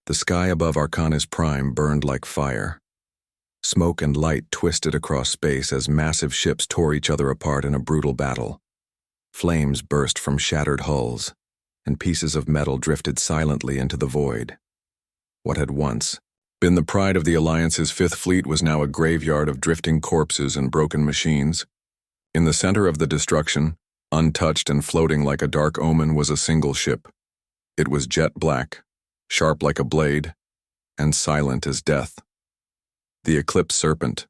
The sky above Arcanis Prime burned like fire. Smoke and light twisted across space as massive ships tore each other apart in a brutal battle. Flames burst from shattered hulls, and pieces of metal drifted silently into the void. What had once been the pride of the Alliance's Fifth Fleet was now a graveyard of drifting corpses and broken machines. In the center of the destruction, untouched and floating like a dark omen, was a single ship. It was jet black, sharp like a blade, and silent as death. The Eclipse Serpent,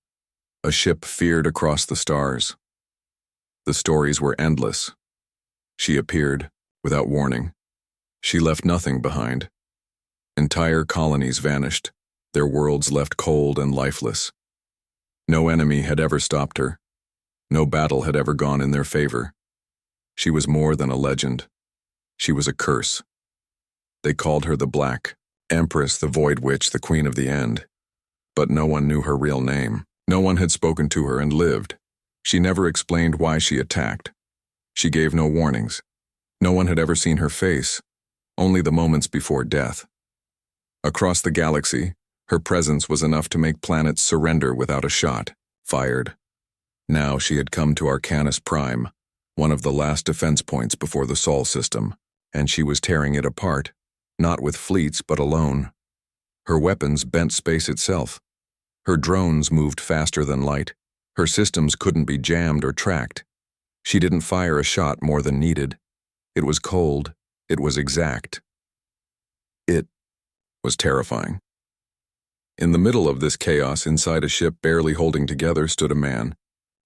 a ship feared across the stars. The stories were endless. She appeared, without warning. She left nothing behind. Entire colonies vanished, their worlds left cold and lifeless. No enemy had ever stopped her. No battle had ever gone in their favor. She was more than a legend. She was a curse. They called her the Black Empress, the Void Witch, the Queen of the End. But no one knew her real name. No one had spoken to her and lived. She never explained why she attacked. She gave no warnings. No one had ever seen her face, only the moments before death. Across the galaxy, her presence was enough to make planets surrender without a shot fired. Now she had come to Arcanis Prime, one of the last defense points before the Sol system, and she was tearing it apart, not with fleets but alone. Her weapons bent space itself. Her drones moved faster than light. Her systems couldn't be jammed or tracked. She didn't fire a shot more than needed. It was cold. It was exact. It was terrifying. In the middle of this chaos, inside a ship barely holding together, stood a man,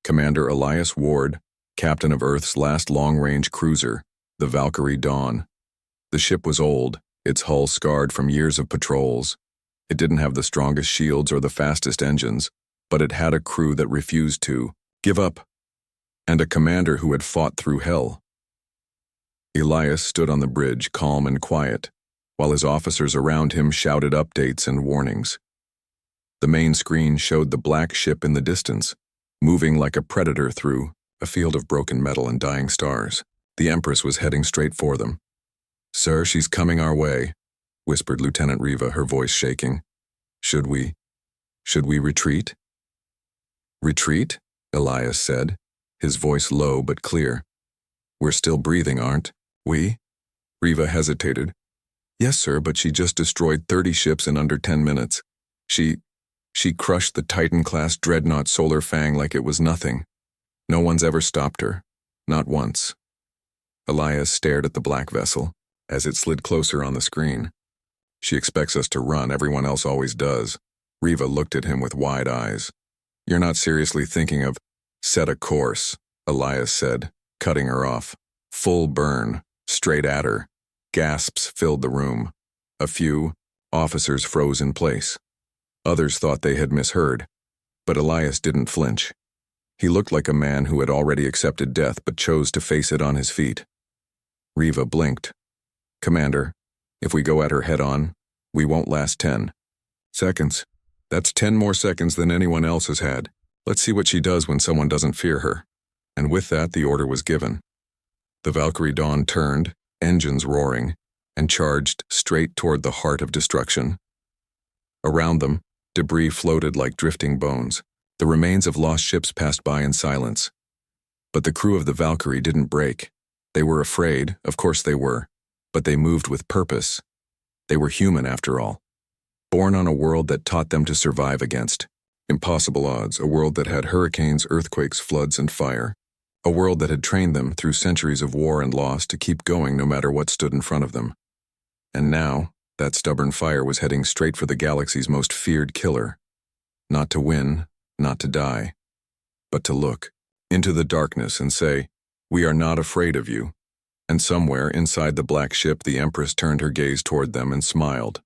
Commander Elias Ward, captain of Earth's last long-range cruiser, the Valkyrie Dawn. The ship was old, its hull scarred from years of patrols. It didn't have the strongest shields or the fastest engines, but it had a crew that refused to give up, and a commander who had fought through hell. Elias stood on the bridge, calm and quiet, while his officers around him shouted updates and warnings. The main screen showed the black ship in the distance, moving like a predator through a field of broken metal and dying stars. The Empress was heading straight for them. "Sir, she's coming our way," whispered Lieutenant Riva, her voice shaking. Should we retreat?" "Retreat?" Elias said, his voice low but clear. "We're still breathing, aren't we?" Riva hesitated. "Yes, sir, but she just destroyed 30 ships in under 10 minutes. She crushed the Titan-class dreadnought Solar Fang like it was nothing. No one's ever stopped her. Not once." Elias stared at the black vessel as it slid closer on the screen. "She expects us to run, everyone else always does." Riva looked at him with wide eyes. "You're not seriously thinking of—" "Set a course," Elias said, cutting her off. Full burn, straight at her. Gasps filled the room. A few officers froze in place. Others thought they had misheard, but Elias didn't flinch. He looked like a man who had already accepted death but chose to face it on his feet. Riva blinked. "Commander, if we go at her head-on, we won't last 10 seconds. That's 10 more seconds than anyone else has had. Let's see what she does when someone doesn't fear her." And with that, the order was given. The Valkyrie Dawn turned, engines roaring, and charged straight toward the heart of destruction. Around them, debris floated like drifting bones. The remains of lost ships passed by in silence. But the crew of the Valkyrie didn't break. They were afraid, of course they were, but they moved with purpose. They were human, after all. Born on a world that taught them to survive against impossible odds, a world that had hurricanes, earthquakes, floods, and fire. A world that had trained them through centuries of war and loss to keep going no matter what stood in front of them. And now, that stubborn fire was heading straight for the galaxy's most feared killer. Not to win, not to die, but to look into the darkness and say, "We are not afraid of you." And somewhere inside the black ship, the Empress turned her gaze toward them and smiled.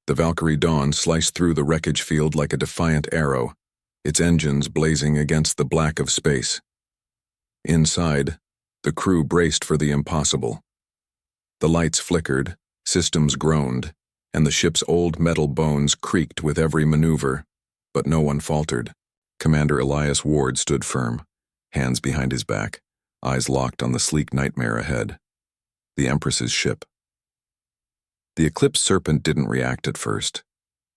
The Valkyrie Dawn sliced through the wreckage field like a defiant arrow, its engines blazing against the black of space. Inside, the crew braced for the impossible. The lights flickered, systems groaned, and the ship's old metal bones creaked with every maneuver, but no one faltered. Commander Elias Ward stood firm, hands behind his back, eyes locked on the sleek nightmare ahead. The Empress's ship. The eclipse serpent didn't react at first.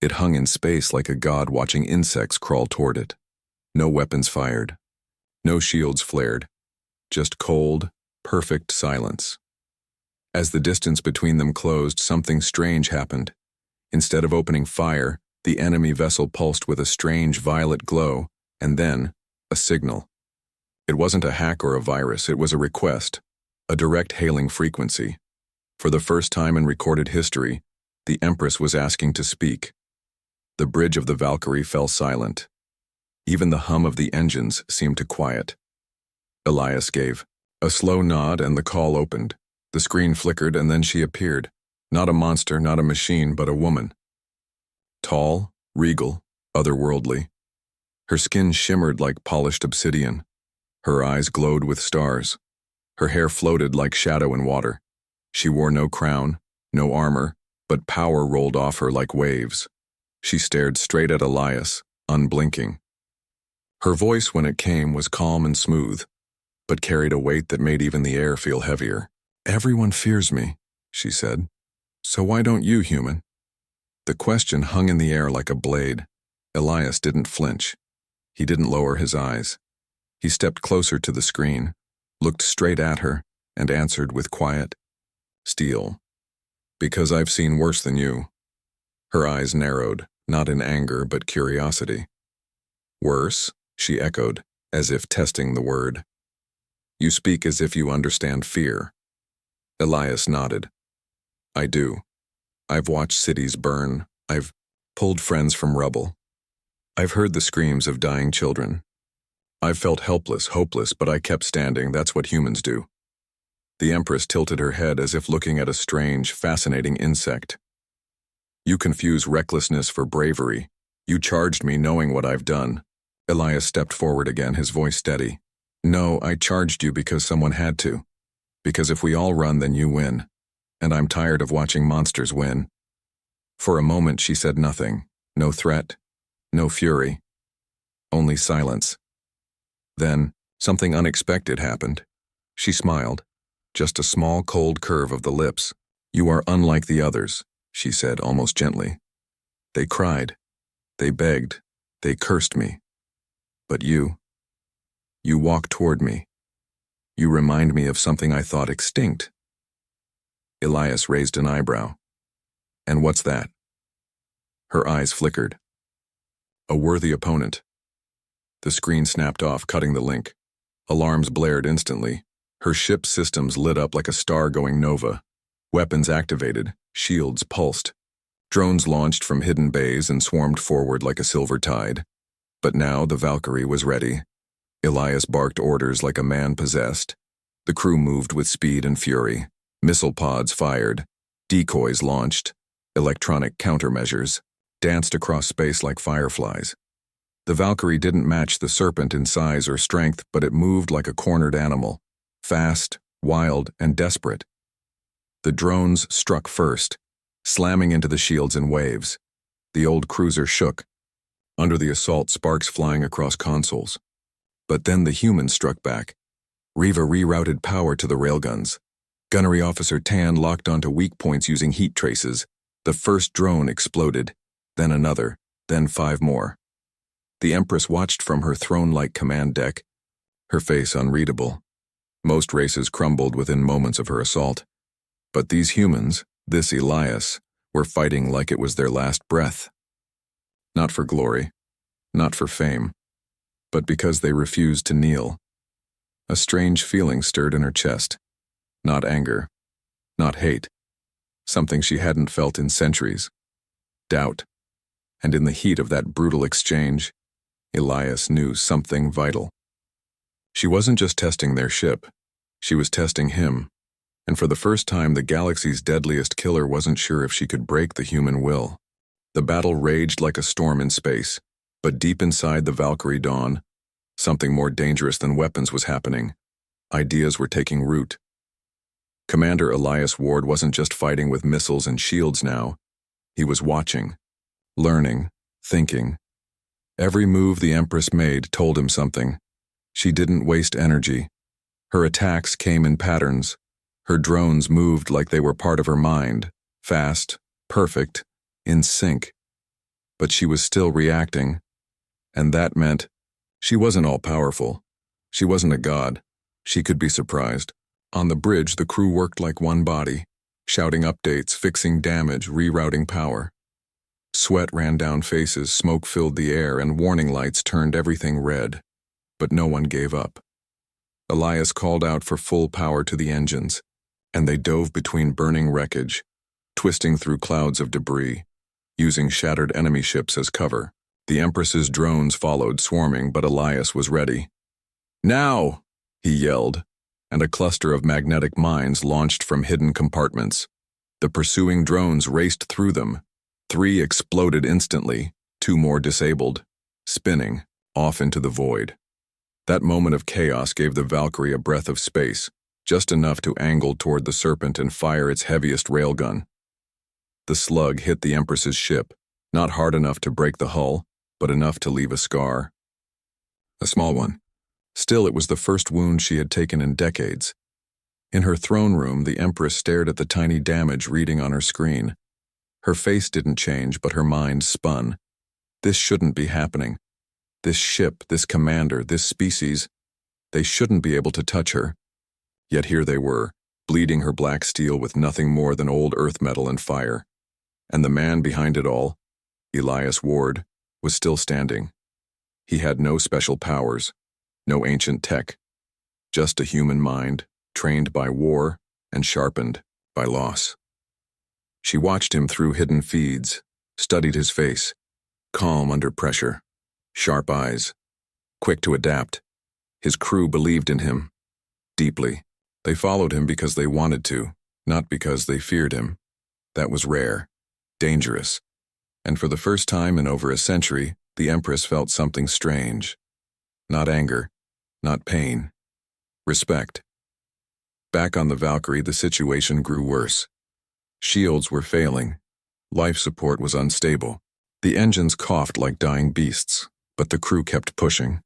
It hung in space like a god watching insects crawl toward it. No weapons fired. No shields flared. Just cold, perfect silence. As the distance between them closed, something strange happened. Instead of opening fire, the enemy vessel pulsed with a strange violet glow, and then, a signal. It wasn't a hack or a virus, it was a request, a direct hailing frequency. For the first time in recorded history, the Empress was asking to speak. The bridge of the Valkyrie fell silent. Even the hum of the engines seemed to quiet. Elias gave a slow nod and the call opened. The screen flickered and then she appeared. Not a monster, not a machine, but a woman. Tall, regal, otherworldly. Her skin shimmered like polished obsidian. Her eyes glowed with stars. Her hair floated like shadow in water. She wore no crown, no armor, but power rolled off her like waves. She stared straight at Elias, unblinking. Her voice, when it came, was calm and smooth, but carried a weight that made even the air feel heavier. "Everyone fears me," she said. "So why don't you, human?" The question hung in the air like a blade. Elias didn't flinch. He didn't lower his eyes. He stepped closer to the screen, looked straight at her, and answered with quiet, "Steel. Because I've seen worse than you." Her eyes narrowed, not in anger but curiosity. "Worse?" she echoed, as if testing the word. "You speak as if you understand fear." Elias nodded. "I do. I've watched cities burn. I've pulled friends from rubble. I've heard the screams of dying children. I've felt helpless, hopeless, but I kept standing. That's what humans do." The Empress tilted her head as if looking at a strange, fascinating insect. "You confuse recklessness for bravery. You charged me knowing what I've done." Elias stepped forward again, his voice steady. "No, I charged you because someone had to. Because if we all run, then you win. And I'm tired of watching monsters win." For a moment she said nothing. No threat, no fury. Only silence. Then, something unexpected happened. She smiled. Just a small, cold curve of the lips. "You are unlike the others," she said almost gently. "They cried. They begged. They cursed me. But you walk toward me. You remind me of something I thought extinct." Elias raised an eyebrow. "And what's that?" Her eyes flickered. "A worthy opponent." The screen snapped off, cutting the link. Alarms blared instantly. Her ship's systems lit up like a star going nova. Weapons activated, shields pulsed. Drones launched from hidden bays and swarmed forward like a silver tide. But now the Valkyrie was ready. Elias barked orders like a man possessed. The crew moved with speed and fury. Missile pods fired. Decoys launched. Electronic countermeasures danced across space like fireflies. The Valkyrie didn't match the serpent in size or strength, but it moved like a cornered animal. Fast, wild, and desperate. The drones struck first, slamming into the shields in waves. The old cruiser shook. Under the assault, sparks flying across consoles. But then the humans struck back. Riva rerouted power to the railguns. Gunnery Officer Tan locked onto weak points using heat traces. The first drone exploded, then another, then 5 more. The Empress watched from her throne-like command deck, her face unreadable. Most races crumbled within moments of her assault. But these humans, this Elias, were fighting like it was their last breath. Not for glory, not for fame, but because they refused to kneel. A strange feeling stirred in her chest. Not anger, not hate. Something she hadn't felt in centuries. Doubt. And in the heat of that brutal exchange, Elias knew something vital. She wasn't just testing their ship. She was testing him. And for the first time, the galaxy's deadliest killer wasn't sure if she could break the human will. The battle raged like a storm in space, but deep inside the Valkyrie dawn, something more dangerous than weapons was happening. Ideas were taking root. Commander Elias Ward wasn't just fighting with missiles and shields now. He was watching, learning, thinking. Every move the Empress made told him something. She didn't waste energy. Her attacks came in patterns. Her drones moved like they were part of her mind, Fast, perfect, in sync. But she was still reacting, and that meant she wasn't all-powerful. She wasn't a god. She could be surprised. On the bridge, the crew worked like one body, shouting updates, fixing damage, rerouting power. Sweat ran down faces, smoke filled the air, and warning lights turned everything red. But no one gave up. Elias called out for full power to the engines, and they dove between burning wreckage, twisting through clouds of debris, using shattered enemy ships as cover. The Empress's drones followed, swarming, but Elias was ready. "Now!" he yelled, and a cluster of magnetic mines launched from hidden compartments. The pursuing drones raced through them. 3 exploded instantly, 2 more disabled, spinning, off into the void. That moment of chaos gave the Valkyrie a breath of space, just enough to angle toward the Serpent and fire its heaviest railgun. The slug hit the Empress's ship, not hard enough to break the hull, but enough to leave a scar. A small one. Still, it was the first wound she had taken in decades. In her throne room, the Empress stared at the tiny damage reading on her screen. Her face didn't change, but her mind spun. This shouldn't be happening. This ship, this commander, this species, they shouldn't be able to touch her. Yet here they were, bleeding her black steel with nothing more than old earth metal and fire. And the man behind it all, Elias Ward, was still standing. He had no special powers, no ancient tech, just a human mind, trained by war and sharpened by loss. She watched him through hidden feeds, studied his face, calm under pressure, sharp eyes, quick to adapt. His crew believed in him, deeply. They followed him because they wanted to, not because they feared him. That was rare, dangerous, and for the first time in over a century, the Empress felt something strange. Not anger, not pain. Respect. Back on the Valkyrie, the situation grew worse. Shields were failing. Life support was unstable. The engines coughed like dying beasts, but the crew kept pushing.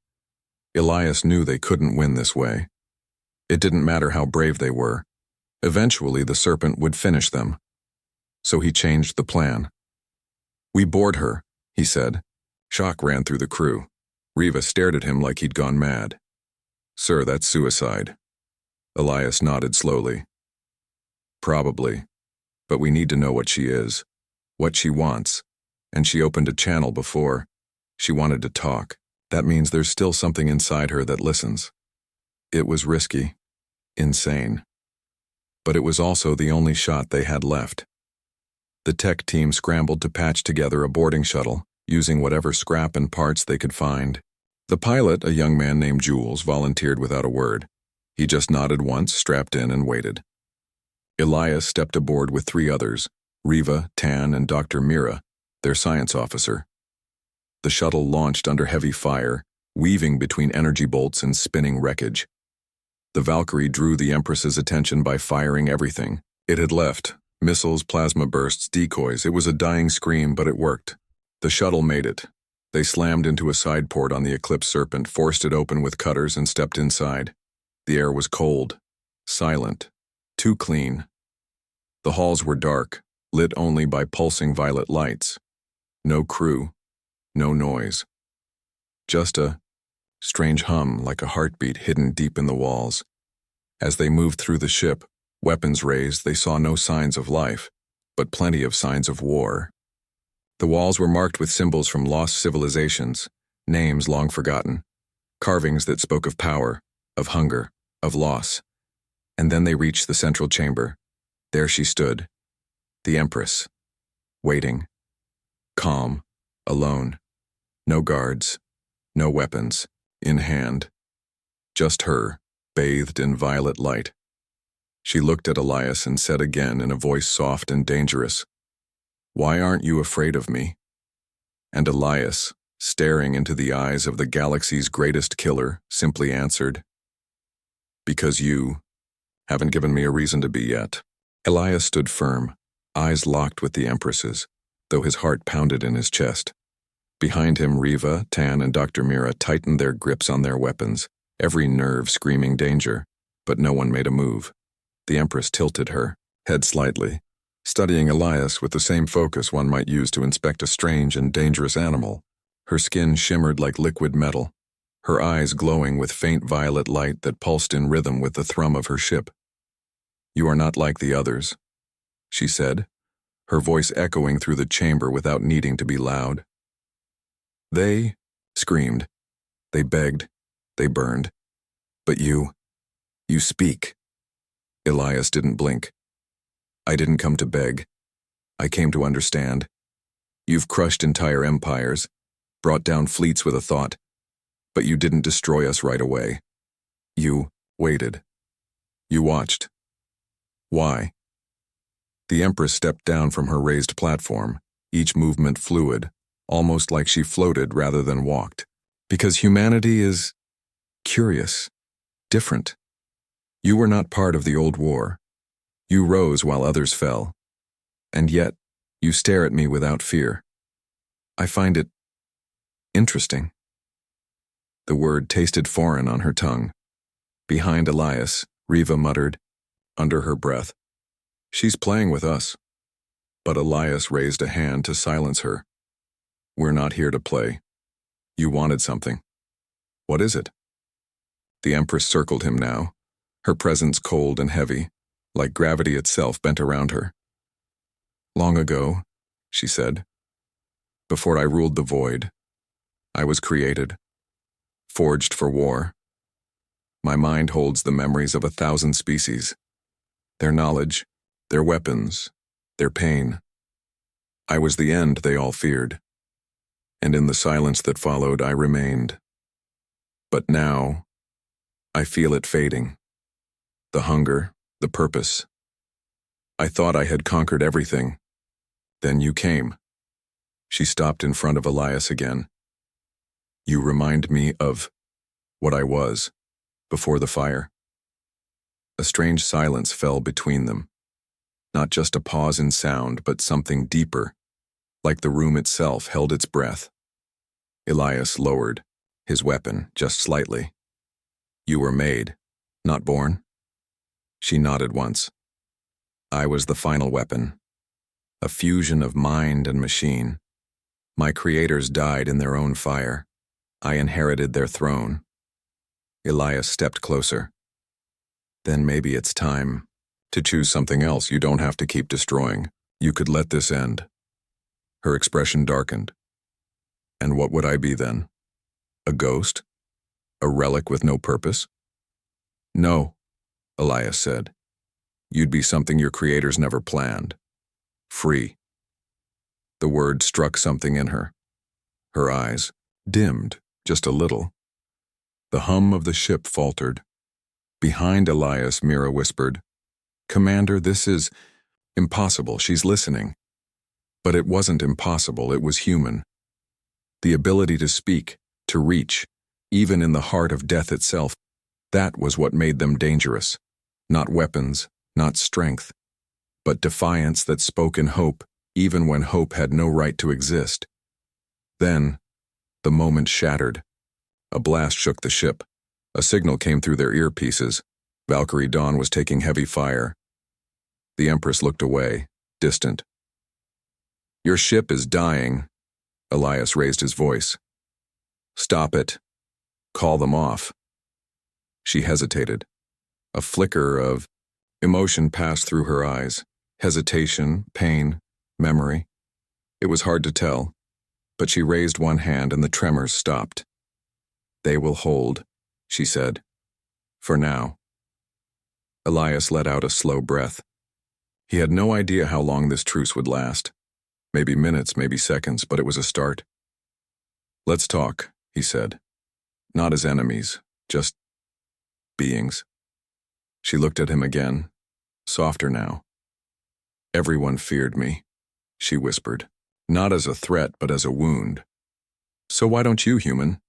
Elias knew they couldn't win this way. It didn't matter how brave they were. Eventually, the Serpent would finish them. So he changed the plan. "We board her," he said. Shock ran through the crew. Riva stared at him like he'd gone mad. "Sir, that's suicide." Elias nodded slowly. "Probably. But we need to know what she is, what she wants. And she opened a channel before. She wanted to talk. That means there's still something inside her that listens." It was risky, insane. But it was also the only shot they had left. The tech team scrambled to patch together a boarding shuttle, using whatever scrap and parts they could find. The pilot, a young man named Jules, volunteered without a word. He just nodded once, strapped in, and waited. Elias stepped aboard with 3 others, Riva, Tan, and Dr. Mira, their science officer. The shuttle launched under heavy fire, weaving between energy bolts and spinning wreckage. The Valkyrie drew the Empress's attention by firing everything. It had left. Missiles, plasma bursts, decoys. It was a dying scream, but it worked. The shuttle made it. They slammed into a side port on the Eclipse Serpent, forced it open with cutters, and stepped inside. The air was cold, silent, too clean. The halls were dark, lit only by pulsing violet lights. No crew, no noise. Just a strange hum like a heartbeat hidden deep in the walls. As they moved through the ship, weapons raised, they saw no signs of life, but plenty of signs of war. The walls were marked with symbols from lost civilizations, names long forgotten, carvings that spoke of power, of hunger, of loss. And then they reached the central chamber. There she stood, the Empress, waiting, calm, alone. No guards, no weapons, in hand. Just her, bathed in violet light. She looked at Elias and said again in a voice soft and dangerous, "Why aren't you afraid of me?" And Elias, staring into the eyes of the galaxy's greatest killer, simply answered, "Because you haven't given me a reason to be yet." Elias stood firm, eyes locked with the Empress's, though his heart pounded in his chest. Behind him, Riva, Tan, and Dr. Mira tightened their grips on their weapons, every nerve screaming danger, but no one made a move. The Empress tilted her head slightly, studying Elias with the same focus one might use to inspect a strange and dangerous animal. Her skin shimmered like liquid metal, her eyes glowing with faint violet light that pulsed in rhythm with the thrum of her ship. "You are not like the others," she said, her voice echoing through the chamber without needing to be loud. "They screamed, they begged, they burned. But you speak." Elias didn't blink. "I didn't come to beg. I came to understand. You've crushed entire empires, brought down fleets with a thought, but you didn't destroy us right away. You waited. You watched. Why?" The Empress stepped down from her raised platform, each movement fluid, almost like she floated rather than walked. "Because humanity is curious, different. You were not part of the old war. You rose while others fell. And yet, you stare at me without fear. I find it interesting." The word tasted foreign on her tongue. Behind Elias, Riva muttered, under her breath, "She's playing with us." But Elias raised a hand to silence her. "We're not here to play. You wanted something. What is it?" The Empress circled him now, her presence cold and heavy, like gravity itself bent around her. "Long ago," she said, "before I ruled the void, I was created, forged for war. My mind holds the memories of 1,000 species, their knowledge, their weapons, their pain. I was the end they all feared, and in the silence that followed I remained. But now, I feel it fading. The hunger, the purpose. I thought I had conquered everything. Then you came." She stopped in front of Elias again. "You remind me of what I was before the fire." A strange silence fell between them. Not just a pause in sound, but something deeper, like the room itself held its breath. Elias lowered, his weapon just slightly. "You were made, not born?" She nodded once. "I was the final weapon, a fusion of mind and machine. My creators died in their own fire. I inherited their throne." Elias stepped closer. "Then maybe it's time to choose something else you don't have to keep destroying. You could let this end." Her expression darkened. "And what would I be then? A ghost? A relic with no purpose?" "No," Elias said. "You'd be something your creators never planned. Free." The word struck something in her. Her eyes dimmed just a little. The hum of the ship faltered. Behind Elias, Mira whispered, "Commander, this is impossible." She's listening. But it wasn't impossible, it was human. The ability to speak, to reach, even in the heart of death itself, that was what made them dangerous. Not weapons, not strength, but defiance that spoke in hope, even when hope had no right to exist. Then, the moment shattered. A blast shook the ship. A signal came through their earpieces. Valkyrie Dawn was taking heavy fire. The Empress looked away, distant. "Your ship is dying." Elias raised his voice. "Stop it. Call them off." She hesitated. A flicker of emotion passed through her eyes. Hesitation, pain, memory. It was hard to tell, but she raised one hand and the tremors stopped. "They will hold," she said. "For now." Elias let out a slow breath. He had no idea how long this truce would last. Maybe minutes, maybe seconds, but it was a start. "Let's talk," he said. "Not as enemies, just beings." She looked at him again, softer now. "Everyone feared me," she whispered. "Not as a threat, but as a wound. So why don't you, human?"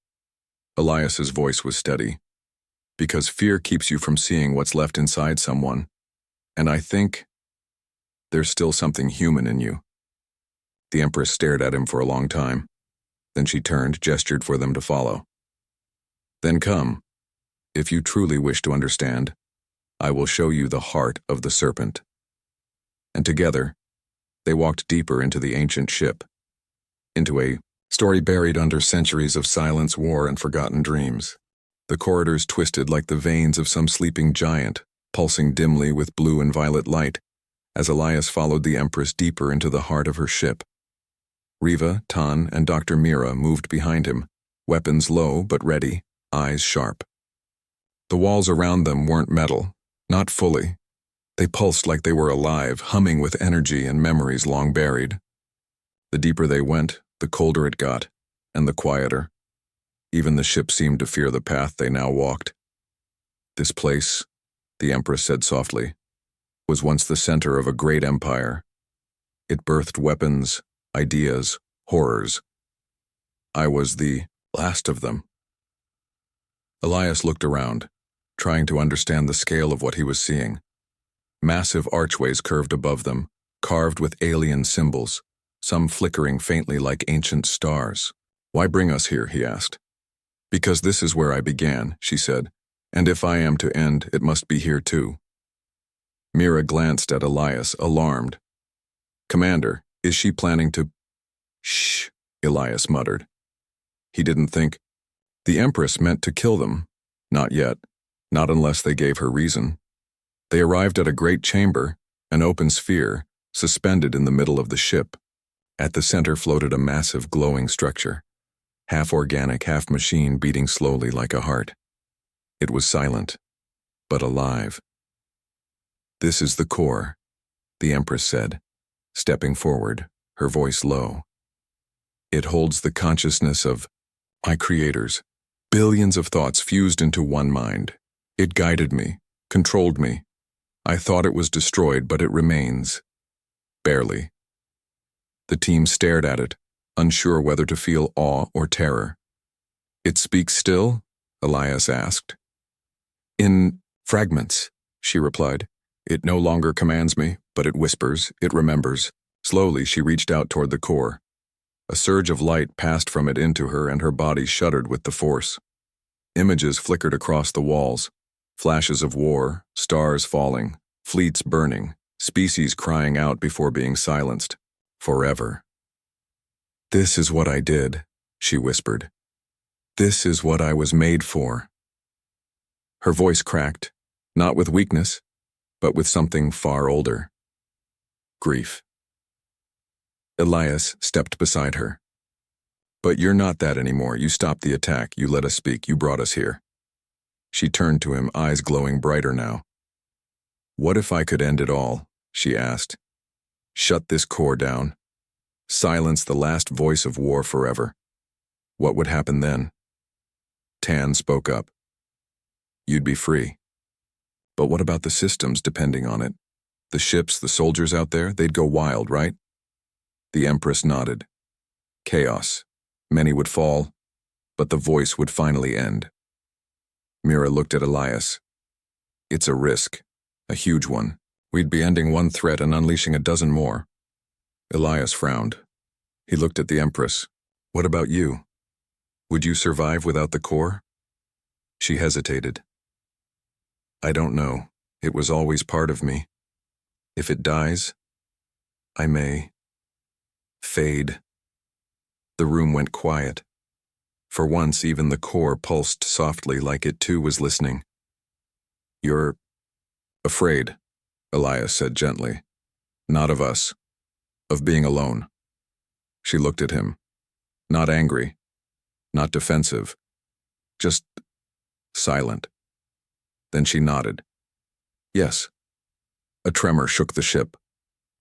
Elias's voice was steady. "Because fear keeps you from seeing what's left inside someone. And I think there's still something human in you." The Empress stared at him for a long time. Then she turned, gestured for them to follow. "Then come. If you truly wish to understand, I will show you the heart of the serpent." And together, They walked deeper into the ancient ship, into a story buried under centuries of silence, war, and forgotten dreams. The corridors twisted like the veins of some sleeping giant, pulsing dimly with blue and violet light, as Elias followed the Empress deeper into the heart of her ship. Riva, Tan, and Dr. Mira moved behind him, weapons low but ready, eyes sharp. The walls around them weren't metal, not fully. They pulsed like they were alive, humming with energy and memories long buried. The deeper they went, the colder it got, and the quieter. Even the ship seemed to fear the path they now walked. This place, the Empress said softly, was once the center of a great empire. It birthed weapons, ideas, horrors. I was the last of them. Elias looked around, trying to understand the scale of what he was seeing. Massive archways curved above them, carved with alien symbols, some flickering faintly like ancient stars. Why bring us here, he asked. Because this is where I began, she said, and if I am to end, it must be here too. Mira glanced at Elias, alarmed. Commander, is she planning to— Shh, Elias muttered. He didn't think. The Empress meant to kill them. Not yet, not unless they gave her reason. They arrived at a great chamber, an open sphere, suspended in the middle of the ship. At the center floated a massive glowing structure, half organic, half machine, beating slowly like a heart. It was silent, but alive. This is the core, the Empress said, stepping forward, her voice low. It holds the consciousness of my creators, billions of thoughts fused into one mind. It guided me, controlled me. I thought it was destroyed, but it remains. Barely. The team stared at it, unsure whether to feel awe or terror. It speaks still? Elias asked. In fragments, she replied. It no longer commands me, but it whispers, it remembers. Slowly, she reached out toward the core. A surge of light passed from it into her, and her body shuddered with the force. Images flickered across the walls, flashes of war, stars falling, fleets burning, species crying out before being silenced. Forever. This is what I did, she whispered. This is what I was made for. Her voice cracked, not with weakness, but with something far older. Grief. Elias stepped beside her. But you're not that anymore. You stopped the attack. You let us speak. You brought us here. She turned to him, eyes glowing brighter now. What if I could end it all? She asked. Shut this core down. Silence the last voice of war forever. What would happen then? Tan spoke up. You'd be free. But what about the systems depending on it? The ships, the soldiers out there, they'd go wild, right? The Empress nodded. Chaos. Many would fall, but the voice would finally end. Mira looked at Elias. It's a risk, a huge one. We'd be ending one threat and unleashing a dozen more. Elias frowned. He looked at the Empress. What about you? Would you survive without the core? She hesitated. I don't know. It was always part of me. If it dies, I may fade. The room went quiet. For once, even the core pulsed softly, like it too was listening. You're afraid, Elias said gently. Not of us. Of being alone. She looked at him. Not angry. Not defensive. Just silent. Then she nodded. Yes. A tremor shook the ship.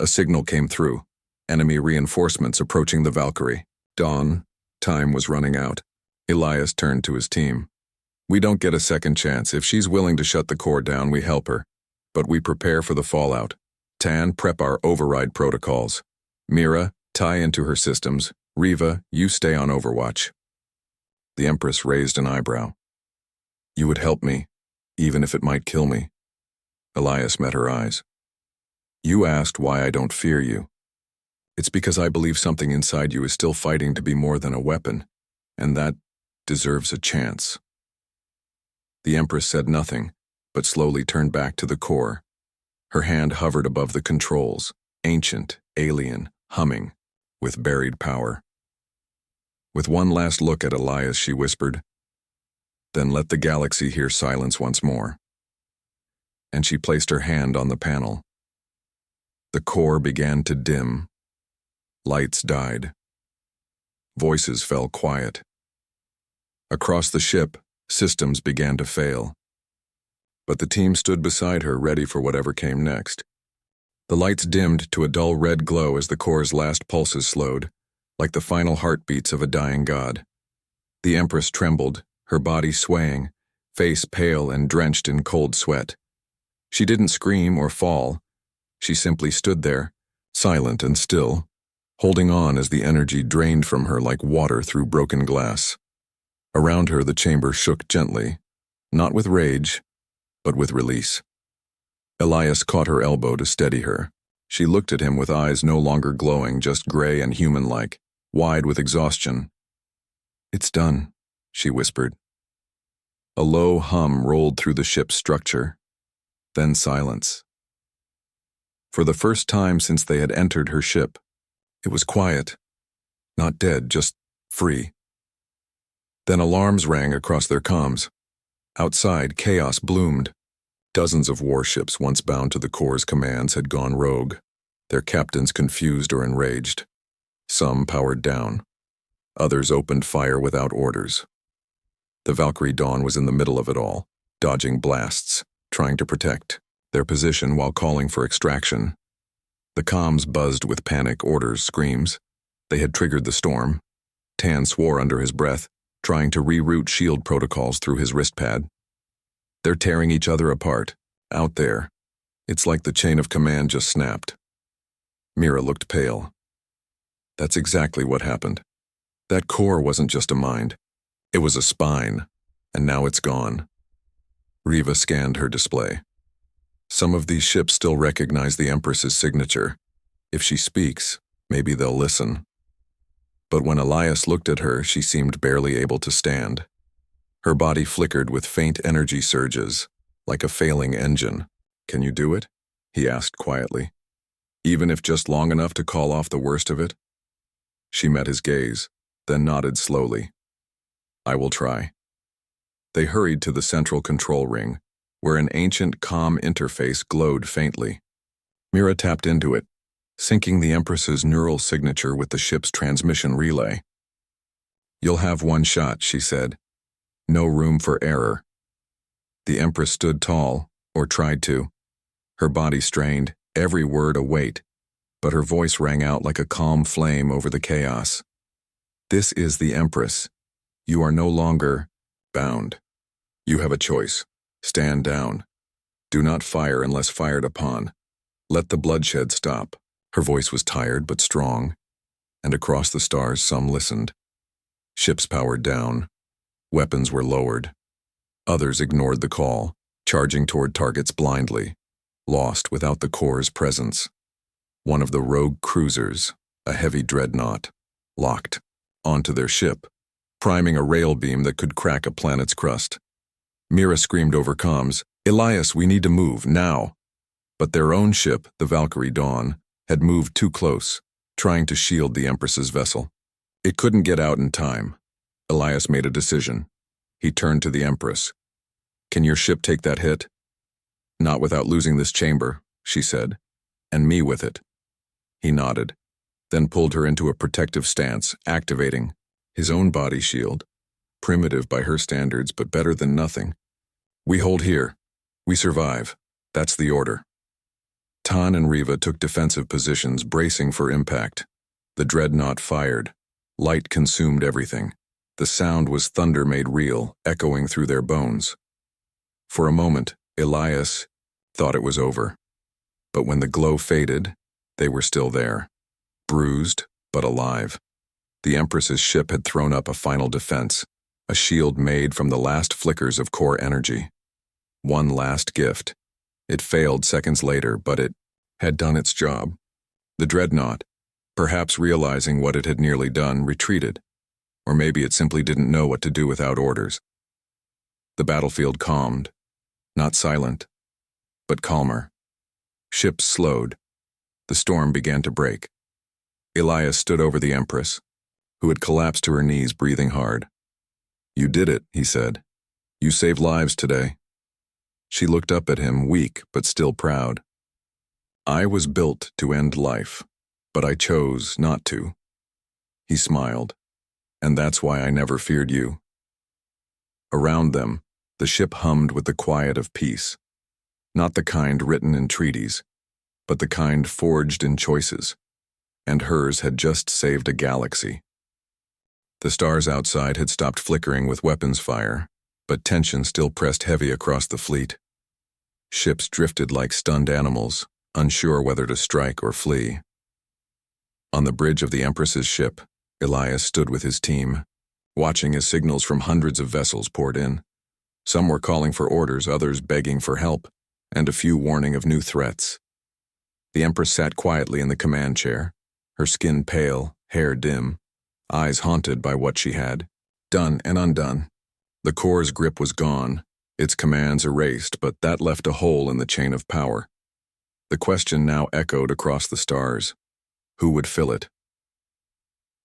A signal came through. Enemy reinforcements approaching the Valkyrie. Dawn. Time was running out. Elias turned to his team. We don't get a second chance. If she's willing to shut the core down, we help her. But we prepare for the fallout. Tan, prep our override protocols. Mira, tie into her systems. Riva, you stay on Overwatch. The Empress raised an eyebrow. You would help me, even if it might kill me. Elias met her eyes. You asked why I don't fear you. It's because I believe something inside you is still fighting to be more than a weapon, and that deserves a chance. The Empress said nothing, but slowly turned back to the core. Her hand hovered above the controls, ancient, alien, humming, with buried power. With one last look at Elias, she whispered, "Then let the galaxy hear silence once more." And she placed her hand on the panel. The core began to dim. Lights died. Voices fell quiet. Across the ship, systems began to fail. But the team stood beside her, ready for whatever came next. The lights dimmed to a dull red glow as the core's last pulses slowed, like the final heartbeats of a dying god. The Empress trembled, her body swaying, face pale and drenched in cold sweat. She didn't scream or fall. She simply stood there, silent and still, holding on as the energy drained from her like water through broken glass. Around her, the chamber shook gently, not with rage, but with release. Elias caught her elbow to steady her. She looked at him with eyes no longer glowing, just gray and human-like, wide with exhaustion. "It's done," she whispered. A low hum rolled through the ship's structure, then silence. For the first time since they had entered her ship, it was quiet, not dead, just free. Then alarms rang across their comms. Outside, chaos bloomed. Dozens of warships once bound to the Corps' commands had gone rogue, their captains confused or enraged. Some powered down. Others opened fire without orders. The Valkyrie Dawn was in the middle of it all, dodging blasts, trying to protect their position while calling for extraction. The comms buzzed with panic, orders, screams. They had triggered the storm. Tan swore under his breath, trying to reroute shield protocols through his wristpad. They're tearing each other apart, out there. It's like the chain of command just snapped. Mira looked pale. That's exactly what happened. That core wasn't just a mind. It was a spine, and now it's gone. Riva scanned her display. Some of these ships still recognize the Empress's signature. If she speaks, maybe they'll listen. But when Elias looked at her, she seemed barely able to stand. Her body flickered with faint energy surges, like a failing engine. "Can you do it?" he asked quietly. "Even if just long enough to call off the worst of it?" She met his gaze, then nodded slowly. "I will try." They hurried to the central control ring, where an ancient comm interface glowed faintly. Mira tapped into it, syncing the Empress's neural signature with the ship's transmission relay. "You'll have one shot," she said. "No room for error." The Empress stood tall, or tried to. Her body strained, every word a weight, but her voice rang out like a calm flame over the chaos. "This is the Empress. You are no longer bound. You have a choice. Stand down. Do not fire unless fired upon. Let the bloodshed stop." Her voice was tired but strong, and across the stars some listened. Ships powered down. Weapons were lowered. Others ignored the call, charging toward targets blindly, lost without the Corps' presence. One of the rogue cruisers, a heavy dreadnought, locked onto their ship, priming a rail beam that could crack a planet's crust. Mira screamed over comms, "Elias, we need to move, now!" But their own ship, the Valkyrie Dawn, had moved too close, trying to shield the Empress's vessel. It couldn't get out in time. Elias made a decision. He turned to the Empress. "Can your ship take that hit?" "Not without losing this chamber," she said. "And me with it." He nodded, then pulled her into a protective stance, activating his own body shield. Primitive by her standards, but better than nothing. "We hold here. We survive. That's the order." Tan and Riva took defensive positions, bracing for impact. The dreadnought fired. Light consumed everything. The sound was thunder made real, echoing through their bones. For a moment, Elias thought it was over. But when the glow faded, they were still there. Bruised, but alive. The Empress's ship had thrown up a final defense, a shield made from the last flickers of core energy. One last gift. It failed seconds later, but it had done its job. The dreadnought, perhaps realizing what it had nearly done, retreated. Or maybe it simply didn't know what to do without orders. The battlefield calmed, not silent, but calmer. Ships slowed. The storm began to break. Elias stood over the Empress, who had collapsed to her knees, breathing hard. "You did it," he said. "You saved lives today." She looked up at him, weak but still proud. "I was built to end life, but I chose not to." He smiled. "And that's why I never feared you." Around them, the ship hummed with the quiet of peace. Not the kind written in treaties, but the kind forged in choices. And hers had just saved a galaxy. The stars outside had stopped flickering with weapons fire, but tension still pressed heavy across the fleet. Ships drifted like stunned animals, unsure whether to strike or flee. On the bridge of the Empress's ship, Elias stood with his team, watching as signals from hundreds of vessels poured in. Some were calling for orders, others begging for help, and a few warning of new threats. The Empress sat quietly in the command chair, her skin pale, hair dim, eyes haunted by what she had done and undone. The Corps' grip was gone, its commands erased, but that left a hole in the chain of power. The question now echoed across the stars. Who would fill it?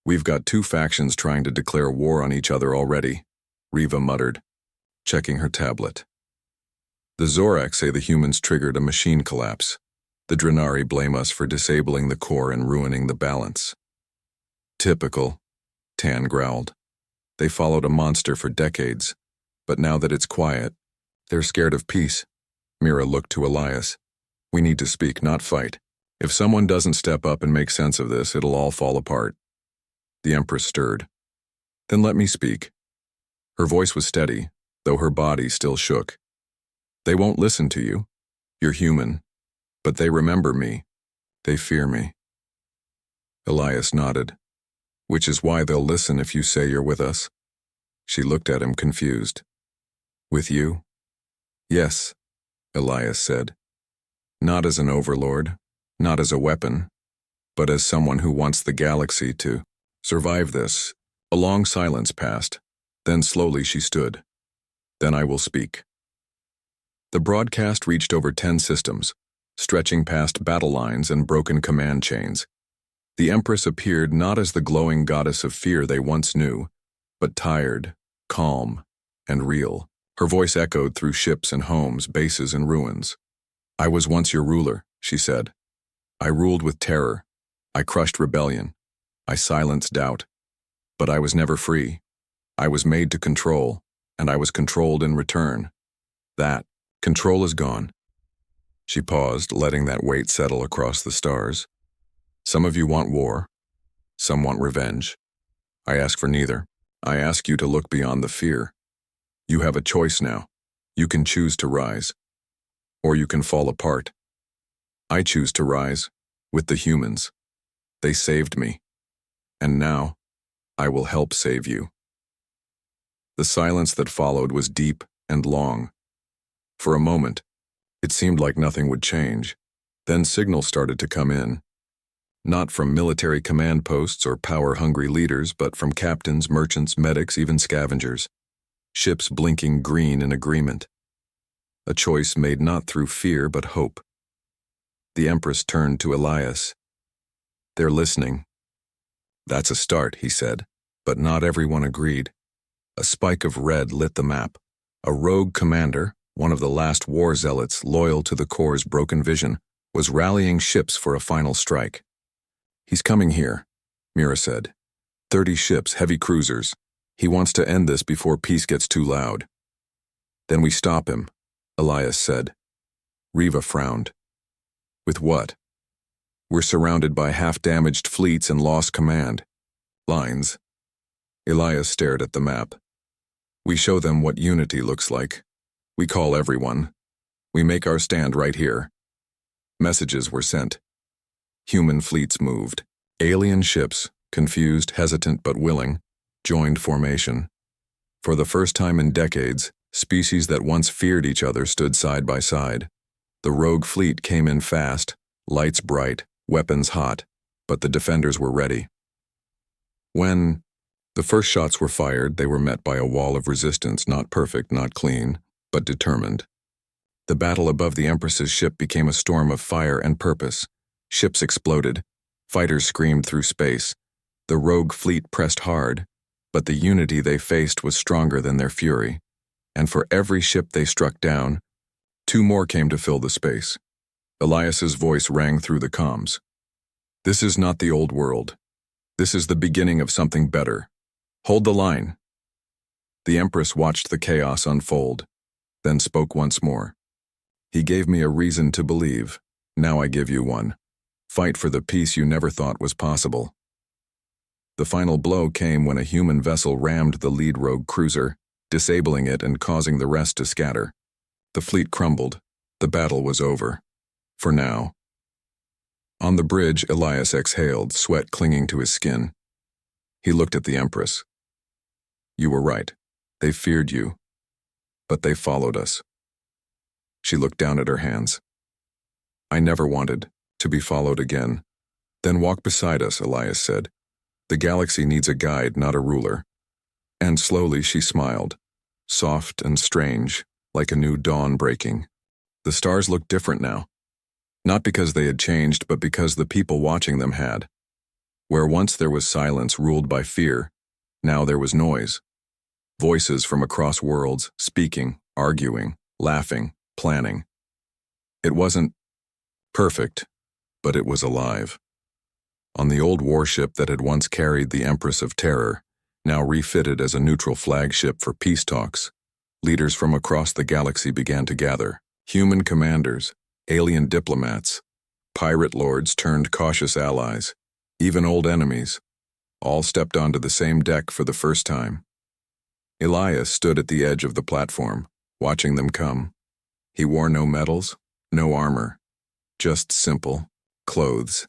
"We've got two factions trying to declare war on each other already," Riva muttered, checking her tablet. "The Zorak say the humans triggered a machine collapse. The Drenari blame us for disabling the core and ruining the balance." "Typical," Tan growled. "They followed a monster for decades, but now that it's quiet, they're scared of peace." Mira looked to Elias. "We need to speak, not fight. If someone doesn't step up and make sense of this, it'll all fall apart." The Empress stirred. "Then let me speak." Her voice was steady, though her body still shook. "They won't listen to you. You're human. But they remember me. They fear me." Elias nodded. "Which is why they'll listen if you say you're with us." She looked at him, confused. "With you?" "Yes," Elias said. "Not as an overlord, not as a weapon, but as someone who wants the galaxy to survive this." A long silence passed. Then slowly she stood. "Then I will speak." The broadcast reached over 10 systems, stretching past battle lines and broken command chains. The Empress appeared not as the glowing goddess of fear they once knew, but tired, calm, and real. Her voice echoed through ships and homes, bases and ruins. "I was once your ruler," she said. "I ruled with terror. I crushed rebellion. I silenced doubt. But I was never free. I was made to control, and I was controlled in return. That control is gone." She paused, letting that weight settle across the stars. "Some of you want war. Some want revenge. I ask for neither. I ask you to look beyond the fear. You have a choice now. You can choose to rise. Or you can fall apart. I choose to rise, with the humans. They saved me. And now, I will help save you." The silence that followed was deep and long. For a moment, it seemed like nothing would change. Then signals started to come in. Not from military command posts or power-hungry leaders, but from captains, merchants, medics, even scavengers. Ships blinking green in agreement. A choice made not through fear, but hope. The Empress turned to Elias. "They're listening." "That's a start," he said, but not everyone agreed. A spike of red lit the map. A rogue commander, one of the last war zealots loyal to the Corps' broken vision, was rallying ships for a final strike. "He's coming here," Mira said. 30 ships, heavy cruisers. He wants to end this before peace gets too loud." "Then we stop him," Elias said. Riva frowned. "With what?" "We're surrounded by half-damaged fleets and lost command lines." Elias stared at the map. "We show them what unity looks like. We call everyone. We make our stand right here." Messages were sent. Human fleets moved. Alien ships, confused, hesitant but willing, joined formation. For the first time in decades, species that once feared each other stood side by side. The rogue fleet came in fast, lights bright, weapons hot, but the defenders were ready. When the first shots were fired, they were met by a wall of resistance, not perfect, not clean, but determined. The battle above the Empress's ship became a storm of fire and purpose. Ships exploded. Fighters screamed through space. The rogue fleet pressed hard, but the unity they faced was stronger than their fury. And for every ship they struck down, two more came to fill the space. Elias's voice rang through the comms. This is not the old world. This is the beginning of something better. Hold the line. The Empress watched the chaos unfold, then spoke once more. He gave me a reason to believe. Now I give you one. Fight for the peace you never thought was possible. The final blow came when a human vessel rammed the lead rogue cruiser, disabling it and causing the rest to scatter. The fleet crumbled. The battle was over. For now. On the bridge, Elias exhaled, sweat clinging to his skin. He looked at the Empress. You were right. They feared you. But they followed us. She looked down at her hands. I never wanted to be followed again. Then walk beside us, Elias said. The galaxy needs a guide, not a ruler. And slowly she smiled, soft and strange, like a new dawn breaking. The stars looked different now. Not because they had changed, but because the people watching them had. Where once there was silence ruled by fear, now there was noise. Voices from across worlds, speaking, arguing, laughing, planning. It wasn't perfect, but it was alive. On the old warship that had once carried the Empress of Terror, now refitted as a neutral flagship for peace talks, leaders from across the galaxy began to gather. Human commanders, alien diplomats, pirate lords turned cautious allies, even old enemies, all stepped onto the same deck for the first time. Elias stood at the edge of the platform, watching them come. He wore no medals, no armor, just simple clothes.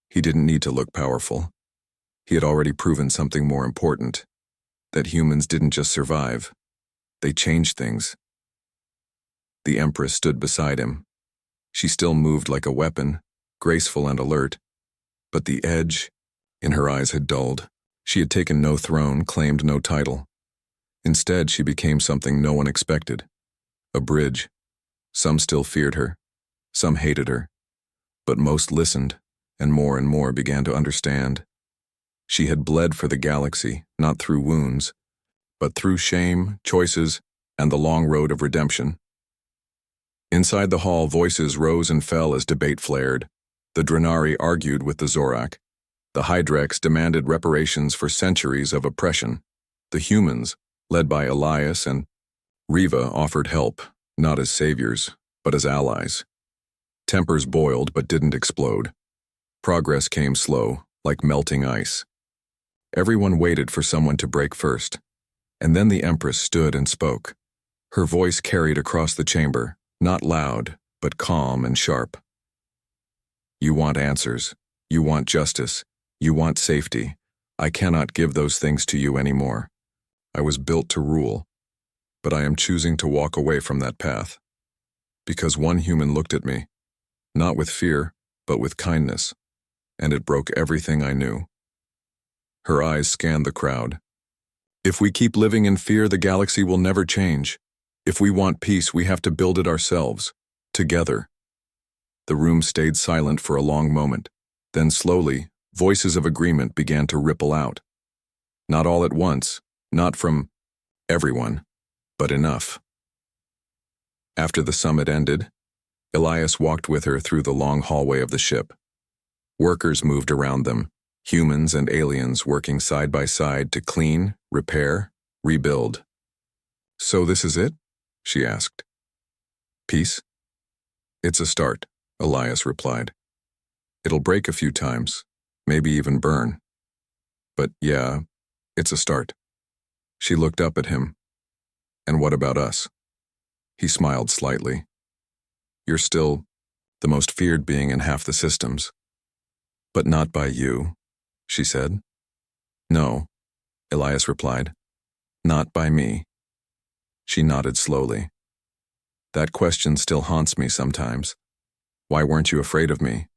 He didn't need to look powerful. He had already proven something more important, that humans didn't just survive, they changed things. The Empress stood beside him. She still moved like a weapon, graceful and alert, but the edge in her eyes had dulled. She had taken no throne, claimed no title. Instead, she became something no one expected. A bridge. Some still feared her. Some hated her. But most listened, and more began to understand. She had bled for the galaxy, not through wounds, but through shame, choices, and the long road of redemption. Inside the hall, voices rose and fell as debate flared. The Drenari argued with the Zorak. The Hydrex demanded reparations for centuries of oppression. The humans, led by Elias and Riva, offered help, not as saviors, but as allies. Tempers boiled but didn't explode. Progress came slow, like melting ice. Everyone waited for someone to break first, and then the Empress stood and spoke. Her voice carried across the chamber, not loud, but calm and sharp. You want answers. You want justice. You want safety. I cannot give those things to you anymore. I was built to rule, but I am choosing to walk away from that path. Because one human looked at me, not with fear, but with kindness, and it broke everything I knew. Her eyes scanned the crowd. If we keep living in fear, the galaxy will never change. If we want peace, we have to build it ourselves, together. The room stayed silent for a long moment. Then slowly, voices of agreement began to ripple out. Not all at once, not from everyone, but enough. After the summit ended, Elias walked with her through the long hallway of the ship. Workers moved around them, humans and aliens working side by side to clean, repair, rebuild. So this is it? She asked. Peace? It's a start, Elias replied. It'll break a few times, maybe even burn. But yeah, it's a start. She looked up at him. And what about us? He smiled slightly. You're still the most feared being in half the systems. But not by you, she said. No, Elias replied. Not by me. She nodded slowly. That question still haunts me sometimes. Why weren't you afraid of me?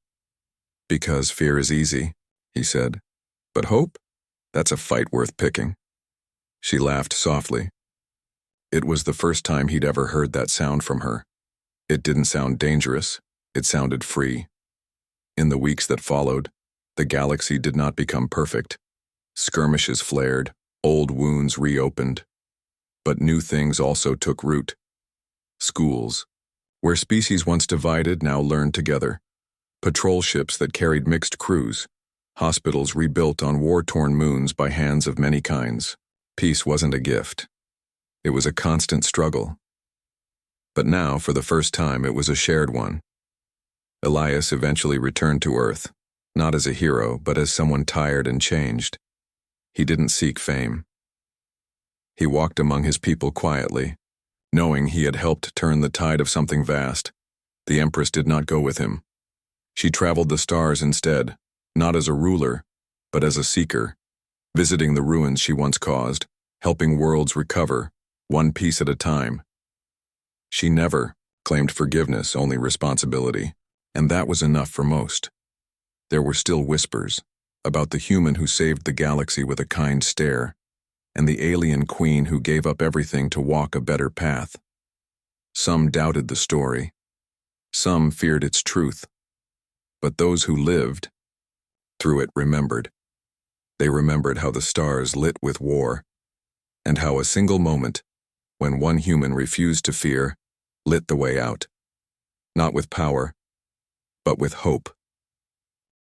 Because fear is easy, he said. But hope? That's a fight worth picking. She laughed softly. It was the first time he'd ever heard that sound from her. It didn't sound dangerous. It sounded free. In the weeks that followed, the galaxy did not become perfect. Skirmishes flared, old wounds reopened. But new things also took root. Schools, where species once divided now learned together. Patrol ships that carried mixed crews. Hospitals rebuilt on war-torn moons by hands of many kinds. Peace wasn't a gift. It was a constant struggle. But now, for the first time, it was a shared one. Elias eventually returned to Earth, not as a hero, but as someone tired and changed. He didn't seek fame. He walked among his people quietly, knowing he had helped turn the tide of something vast. The Empress did not go with him. She traveled the stars instead, not as a ruler, but as a seeker, visiting the ruins she once caused, helping worlds recover, one piece at a time. She never claimed forgiveness, only responsibility, and that was enough for most. There were still whispers about the human who saved the galaxy with a kind stare, and the alien queen who gave up everything to walk a better path. Some doubted the story. Some feared its truth. But those who lived through it remembered. They remembered how the stars lit with war, and how a single moment, when one human refused to fear, lit the way out. Not with power, but with hope.